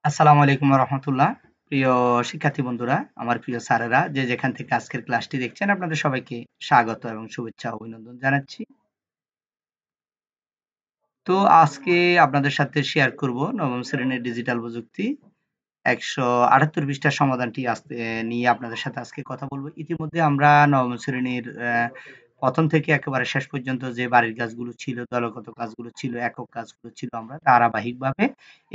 আসসালামু আলাইকুম রহমতুল্লাহ। প্রিয় শিক্ষার্থী বন্ধুরা, আমার প্রিয় স্যারেরা, যে যেখান থেকে আজকের ক্লাসটি দেখছেন, আপনাদের সবাইকে স্বাগত এবং শুভেচ্ছা ও অভিনন্দন জানাচ্ছি। তো আজকে আপনাদের সাথে শেয়ার করব নবম শ্রেণীর ডিজিটাল প্রযুক্তি ১৭৮ পৃষ্ঠার সমাধানটি আজকে নিয়ে আপনাদের সাথে আজকে কথা বলবো। ইতিমধ্যে আমরা নবম শ্রেণীর ১ম থেকে একেবারে শেষ পর্যন্ত যে বাড়ির কাজগুলো ছিল, দলগত কাজগুলো ছিল, একক কাজগুলো ছিল, আমরা ধারাবাহিকভাবে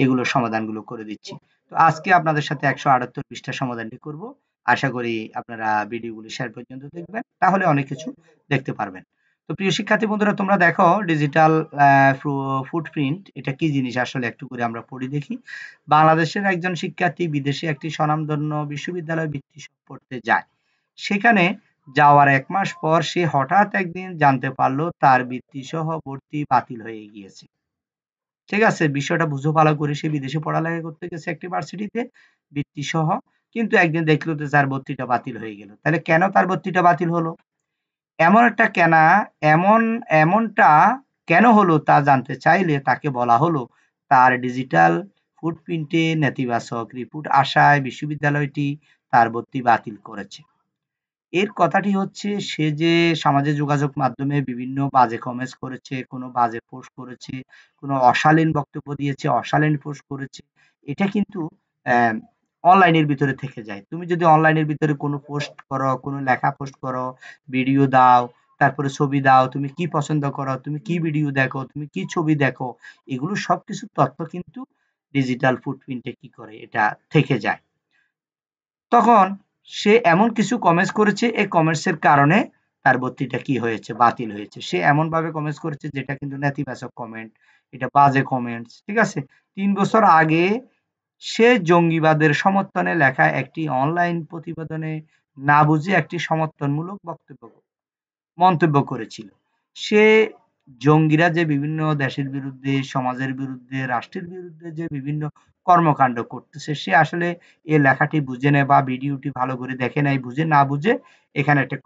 এগুলোর সমাধানগুলো করে দিচ্ছি। তো আজকে আপনাদের সাথে ১৭৮ পৃষ্ঠার সমাধানটি করব। আশা করি আপনারা ভিডিওগুলো শেষ পর্যন্ত দেখবেন। তাহলে অনেক কিছু দেখতে পারবেন। তো প্রিয় শিক্ষার্থী বন্ধুরা, তোমরা দেখো ডিজিটাল আ ফু ফুটপ্রিন্ট এটা কি জিনিস আসলে একটু করে আমরা পড়ি দেখি। বাংলাদেশের একজন শিক্ষার্থী বিদেশে একটি স্বনামধন্য বিশ্ববিদ্যালয়ে বৃত্তি পড়তে যায়। সেখানে যাওয়ার ১ মাস পর সে হঠাৎ একদিন জানতে পারল তার বৃত্তিসহ ভর্তি বাতিল হয়ে গিয়েছে। ঠিক আছে? বিষয়টা বুঝো ভালো করে, সে বিদেশে পড়ালেখা করতে গেছে একটি ভার্সিটিতে বৃত্তিসহ। কিন্তু একদিন দেখল যে তার ভর্তিটা বাতিল হয়ে গেল। তাহলে কেন তার ভর্তিটা বাতিল হলো? এমন একটা কেনা এমন এমনটা কেন হলো তা জানতে চাইলে তাকে বলা হলো তার ডিজিটাল ফুটপ্রিন্টে নেতিবাচক রিপোর্ট আসায় বিশ্ববিদ্যালয়টি তার ভর্তি বাতিল করেছে। এর কথাটি হচ্ছে সে যে সমাজে যোগাযোগ মাধ্যমে বিভিন্ন বাজে কমেন্টস করেছে, কোনো বাজে পোস্ট করেছে, কোনো অশালীন বক্তব্য দিয়েছে, অশালীন পোস্ট করেছে। এটা কিন্তু অ্যা অনলাইনের ভিতরে থেকে যায়। তুমি যদি অনলাইনের ভিতরে কোনো পোস্ট করো, কোনো লেখা পোস্ট করো, ভিডিও দাও, তারপরে ছবি দাও, তুমি কি পছন্দ করো, তুমি কি ভিডিও দেখো, তুমি কি ছবি দেখো, এগুলো সবকিছু তথ্য কিন্তু ডিজিটাল ফুটপ্রিন্টে কি করে? এটা থেকে যায়। তখন সে এমন কিছু কমেন্টস করেছে, এই কমেন্টস এর কারণে তার ভর্তিটা কি হয়েছে? বাতিল হয়েছে। সে এমনভাবে কমেন্টস করেছে যেটা কিন্তু নেতিবাচক কমেন্ট, এটা বাজে কমেন্টস, ঠিক আছে? ৩ বছর আগে সে জঙ্গিবাদের সমর্থনে লেখা একটি অনলাইন প্রতিবেদনে না বুঝে একটি সমর্থনমূলক মন্তব্য করেছিল। সে জঙ্গিরা যে বিভিন্ন দেশের বিরুদ্ধে, সমাজের বিরুদ্ধে, রাষ্ট্রের বিরুদ্ধে যে বিভিন্ন কর্মকাণ্ড করতেছে, সে আসলে এই লেখাটি বুঝে নেয় বা ভিডিওটি ভালো করে দেখে নাই, বুঝে না বুঝে এখানে একটা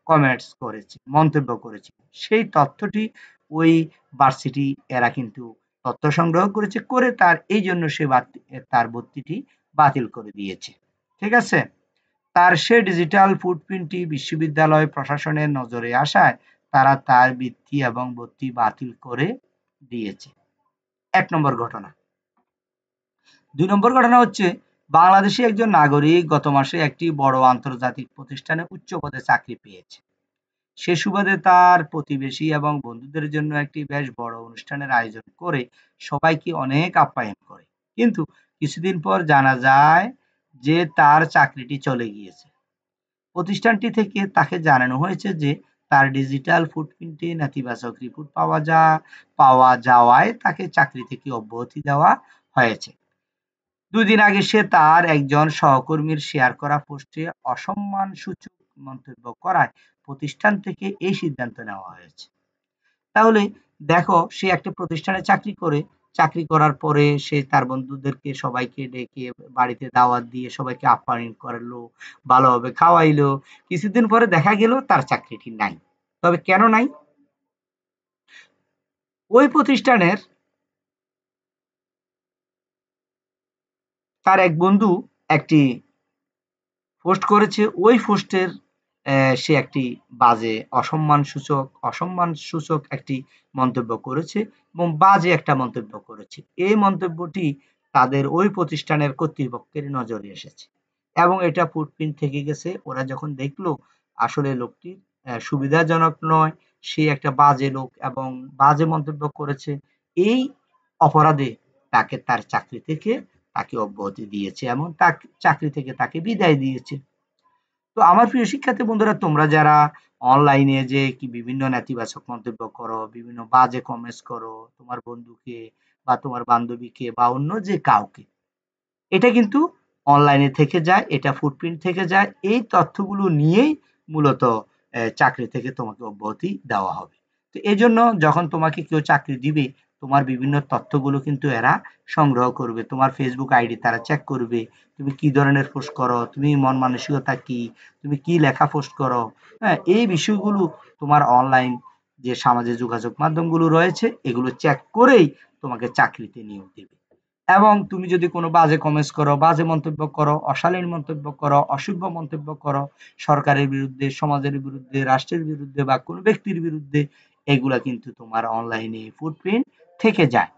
কমেন্টস করেছে, মন্তব্য করেছে। সেই তথ্যটি ওই ভার্সিটি এরা কিন্তু তথ্য সংগ্রহ করেছে, করে তার এইজন্য সে তার ভর্তিটি বাতিল করে দিয়েছে। ঠিক আছে? তার সে ডিজিটাল ফুটপ্রিন্টটি বিশ্ববিদ্যালয় প্রশাসনের নজরে আসায় তারা তার বৃত্তি এবং ভর্তি বাতিল করে দিয়েছে। ১ নম্বর ঘটনা। ২ নম্বর ঘটনা হচ্ছে বাংলাদেশী একজন নাগরিক গত মাসে একটি বড় আন্তর্জাতিক প্রতিষ্ঠানে উচ্চ পদে চাকরি পেয়েছে। সে সুবাদে তার প্রতিবেশী এবং বন্ধুদের জন্য একটি বেশ বড় অনুষ্ঠানের আয়োজন করে সবাইকে অনেক আপ্যায়ন করে। কিন্তু কিছুদিন পর জানা যায় যে তার চাকরিটি চলে গিয়েছে। প্রতিষ্ঠানটি থেকে তাকে জানানো হয়েছে যে তার ডিজিটাল ফুটপ্রিন্টে নেতিবাচক রিপোর্ট পাওয়া যাওয়ায় তাকে চাকরি থেকে অব্যাহতি দেওয়া হয়েছে। ২ দিন আগে সে তার একজন সহকর্মীর শেয়ার করা পোস্টে অসম্মানসূচক মন্তব্য করায় প্রতিষ্ঠান থেকে এই সিদ্ধান্ত নেওয়া হয়েছে। তাহলে দেখো, সে একটা প্রতিষ্ঠানে চাকরি করে, চাকরি করার পরে সে তার বন্ধুদেরকে সবাইকে ডেকে বাড়িতে দাওয়াত দিয়ে সবাইকে আপ্যায়ন করলো, ভালোভাবে খাওয়াইলো। কিছুদিন পরে দেখা গেল তার চাকরিটি নাই। তবে কেন নাই? ওই প্রতিষ্ঠানের তার এক বন্ধু একটি পোস্ট করেছে। ওই পোস্টের সে একটি বাজে অসম্মানসূচক একটি মন্তব্য করেছে এবং বাজে একটা মন্তব্য করেছে। এই মন্তব্যটি তাদের ওই প্রতিষ্ঠানের কর্তৃপক্ষের নজরে এসেছে এবং এটা ফুটপ্রিন্ট থেকে গেছে। ওরা যখন দেখলো আসলে লোকটি সুবিধাজনক নয়, সে একটা বাজে লোক এবং বাজে মন্তব্য করেছে, এই অপরাধে তার চাকরি থেকে তাকে অব্যাহতি দিয়েছে এবং চাকরি থেকে তাকে বিদায় দিয়েছে। তো আমার প্রিয় শিক্ষার্থী বন্ধুরা, তোমরা যারা অনলাইনে যে কি বিভিন্ন নেতিবাচক মন্তব্য করো, বিভিন্ন বাজে কমেন্টস করো তোমার বন্ধুকে বা তোমার বান্ধবীকে বা অন্য যে কাউকে, এটা কিন্তু অনলাইনে থেকে যায়, এটা ফুটপ্রিন্ট থেকে যায়। এই তথ্যগুলো নিয়েই মূলত চাকরি থেকে তোমাকে অব্যাহতি দেওয়া হবে। তো এজন্য যখন তোমাকে কেউ চাকরি দিবে, তোমার বিভিন্ন তথ্যগুলো কিন্তু এরা সংগ্রহ করবে। তোমার ফেসবুক আইডি তারা চেক করবে। তুমি কি ধরনের পোস্ট করো, তুমি মন মানসিকতা কি, তুমি কি লেখা পোস্ট করো, হ্যাঁ? এই বিষয়গুলো তোমার অনলাইন যে সামাজিক যোগাযোগ মাধ্যমগুলো রয়েছে, এগুলো চেক করেই তোমাকে চাকরিতে নিয়োগ দেবে। এবং তুমি যদি কোনো বাজে কমেন্টস করো, বাজে মন্তব্য করো, অশালীন মন্তব্য করো, অসভ্য মন্তব্য করো সরকারের বিরুদ্ধে, সমাজের বিরুদ্ধে, রাষ্ট্রের বিরুদ্ধে বা কোনো ব্যক্তির বিরুদ্ধে, এগুলা কিন্তু তোমার অনলাইনে ফুটপ্রিন্ট থেকে যায়।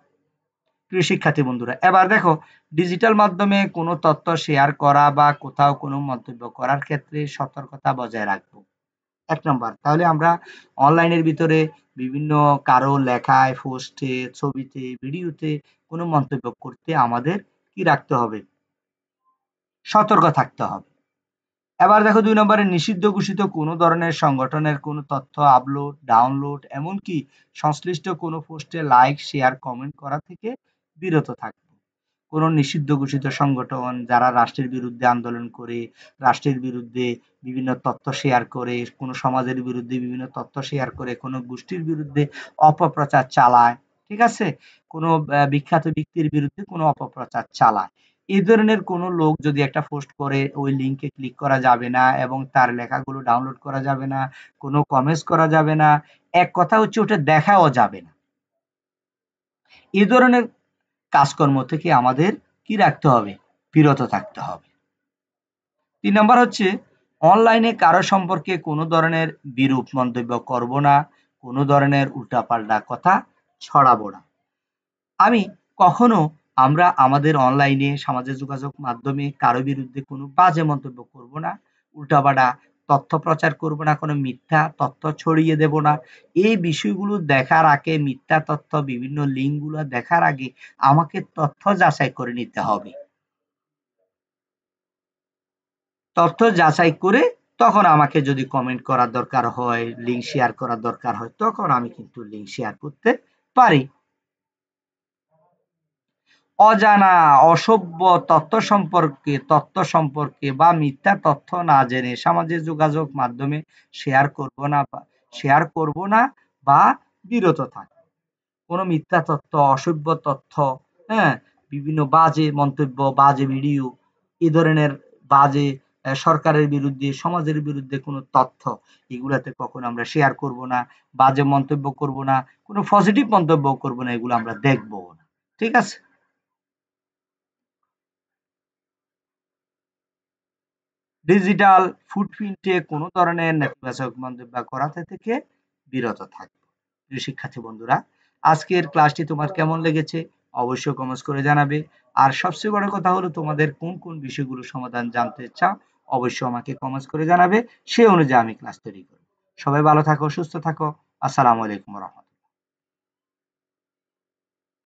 প্রিয় শিক্ষার্থী বন্ধুরা, এবার দেখো ডিজিটাল মাধ্যমে কোনো তথ্য শেয়ার করা বা কোথাও কোনো মন্তব্য করার ক্ষেত্রে সতর্কতা বজায় রাখবো। ১ নাম্বার, তাহলে আমরা অনলাইনের ভিতরে বিভিন্ন কারো লেখায়, পোস্টে, ছবিতে, ভিডিওতে কোনো মন্তব্য করতে আমাদের কি রাখতে হবে? সতর্ক থাকতে হবে। এবার দেখো ২ নম্বরে নিষিদ্ধ ঘোষিত কোনো ধরনের সংগঠনের কোনো তথ্য আপলোড, ডাউনলোড এমনকি সংশ্লিষ্ট কোনো পোস্টে লাইক, শেয়ার, কমেন্ট করা থেকে বিরত থাকবে। কোনো নিষিদ্ধ ঘোষিত সংগঠন যারা রাষ্ট্রের বিরুদ্ধে আন্দোলন করে, রাষ্ট্রের বিরুদ্ধে বিভিন্ন তথ্য শেয়ার করে, কোনো সমাজের বিরুদ্ধে বিভিন্ন তথ্য শেয়ার করে, কোনো গোষ্ঠীর বিরুদ্ধে অপপ্রচার চালায়, ঠিক আছে? কোনো বিখ্যাত ব্যক্তির বিরুদ্ধে কোনো অপপ্রচার চালায়। এই ধরনের কোনো লোক যদি একটা পোস্ট করে ওই লিঙ্কে ক্লিক করা যাবে না এবং তার লেখাগুলো ডাউনলোড করা যাবে না, কোনো কমেন্টস করা যাবে না। এক কথা হচ্ছে ওটা দেখাও যাবে না। এ ধরনের কাজকর্ম থেকে আমাদের কি রাখতে হবে? বিরত থাকতে হবে। ৩ নম্বর হচ্ছে অনলাইনে কারো সম্পর্কে কোনো ধরনের বিরূপ মন্তব্য করব না, কোনো ধরনের উল্টাপাল্টা কথা ছড়াবো না। আমি কখনো আমরা আমাদের অনলাইনে সামাজিক যোগাযোগ মাধ্যমে কারো বিরুদ্ধে কোনো বাজে মন্তব্য করব না, উল্টাপাল্টা তথ্য প্রচার করব না, কোনো মিথ্যা তথ্য ছড়িয়ে দেব না। এই বিষয়গুলো দেখার আগে, মিথ্যা তথ্য বিভিন্ন লিঙ্কগুলো দেখার আগে আমাকে তথ্য যাচাই করে নিতে হবে। তথ্য যাচাই করে তখন আমাকে যদি কমেন্ট করার দরকার হয়, লিঙ্ক শেয়ার করার দরকার হয়, তখন আমি কিন্তু লিঙ্ক শেয়ার করতে পারি। অজানা অসভ্য তথ্য সম্পর্কে বা মিথ্যা তথ্য না জেনে সামাজিক যোগাযোগ মাধ্যমে শেয়ার করব না বা বিরত থাকব। কোনো মিথ্যা তথ্য, অসভ্য তথ্য, হ্যাঁ? বিভিন্ন বাজে মন্তব্য, বাজে ভিডিও, এ ধরনের বাজে সরকারের বিরুদ্ধে, সমাজের বিরুদ্ধে কোনো তথ্য, এগুলাতে কখনো আমরা শেয়ার করব না, বাজে মন্তব্য করব না, কোনো পজিটিভ মন্তব্য করব না, এগুলো আমরা দেখবও না। ঠিক আছে? ডিজিটাল ফুটপ্রিন্টে কোনো ধরনের নেতিবাচক মন্তব্য করা থেকে বিরত থাকবো। প্রিয় শিক্ষার্থী বন্ধুরা, আজকের ক্লাসটি তোমার কেমন লেগেছে অবশ্যই কমেন্টস করে জানাবে। আর সবচেয়ে বড় কথা হলো তোমাদের কোন কোন বিষয়গুলো সমাধান জানতে চাও অবশ্যই আমাকে কমেন্টস করে জানাবে। সেই অনুযায়ী আমি ক্লাস তৈরি করব। সবাই ভালো থাকো, সুস্থ থাকো। আসসালামু আলাইকুম ওয়া রাহমাতুল্লাহ।